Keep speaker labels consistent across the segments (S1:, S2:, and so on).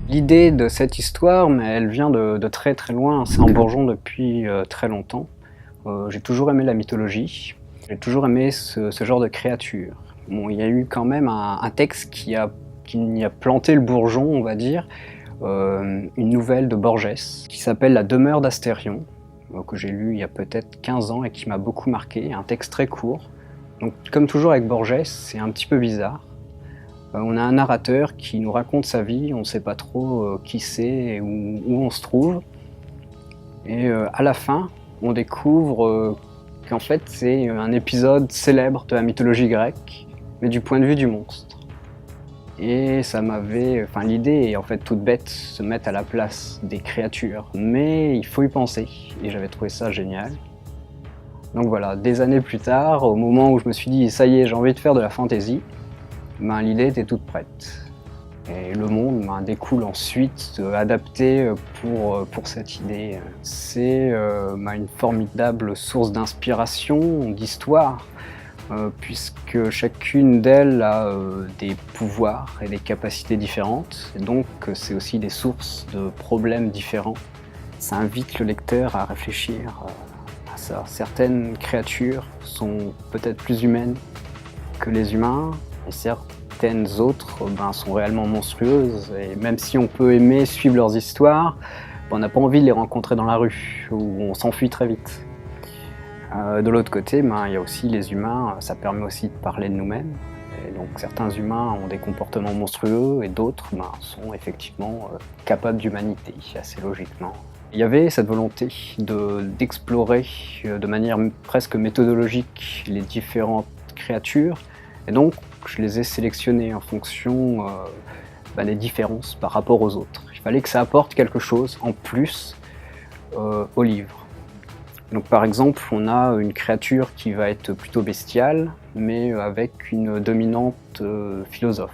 S1: L'idée de cette histoire, mais elle vient de très très loin, c'est en Bourgeon depuis très longtemps. J'ai toujours aimé la mythologie, j'ai toujours aimé ce genre de créature. Bon, il y a eu quand même un texte qui m'y a planté le bourgeon, on va dire, une nouvelle de Borges, qui s'appelle La demeure d'Astérion, que j'ai lu il y a peut-être 15 ans et qui m'a beaucoup marqué, un texte très court. Donc comme toujours avec Borges, c'est un petit peu bizarre. On a un narrateur qui nous raconte sa vie, on ne sait pas trop qui c'est et où on se trouve. Et à la fin, on découvre qu'en fait c'est un épisode célèbre de la mythologie grecque, mais du point de vue du monstre. Et ça m'avait... Enfin, l'idée est en fait toute bête, se mettre à la place des créatures, mais il faut y penser, et j'avais trouvé ça génial. Donc voilà, des années plus tard, au moment où je me suis dit ça y est, j'ai envie de faire de la fantasy, l'idée était toute prête. Et le monde découle ensuite adapté pour cette idée. C'est une formidable source d'inspiration, d'histoire, puisque chacune d'elles a des pouvoirs et des capacités différentes, et donc c'est aussi des sources de problèmes différents. Ça invite le lecteur à réfléchir à ça. Certaines créatures sont peut-être plus humaines que les humains, et certaines autres sont réellement monstrueuses, et même si on peut aimer suivre leurs histoires, on n'a pas envie de les rencontrer dans la rue, ou on s'enfuit très vite. De l'autre côté, il y a aussi les humains, ça permet aussi de parler de nous-mêmes, et donc certains humains ont des comportements monstrueux, et d'autres sont effectivement capables d'humanité, assez logiquement. Il y avait cette volonté d'explorer de manière presque méthodologique les différentes créatures, et donc je les ai sélectionnées en fonction des différences par rapport aux autres. Il fallait que ça apporte quelque chose en plus au livre. Donc par exemple, on a une créature qui va être plutôt bestiale, mais avec une dominante philosophe.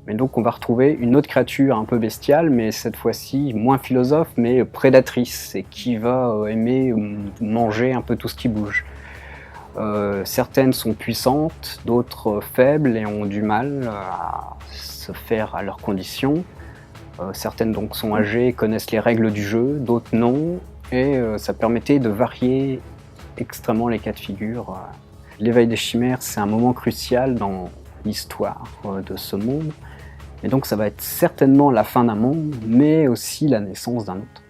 S1: Mais donc on va retrouver une autre créature un peu bestiale, mais cette fois-ci moins philosophe, mais prédatrice, et qui va aimer manger un peu tout ce qui bouge. Certaines sont puissantes, d'autres faibles et ont du mal à se faire à leurs conditions. Certaines donc sont âgées, connaissent les règles du jeu, d'autres non, et ça permettait de varier extrêmement les cas de figure. L'éveil des chimères, c'est un moment crucial dans l'histoire de ce monde, et donc ça va être certainement la fin d'un monde, mais aussi la naissance d'un autre.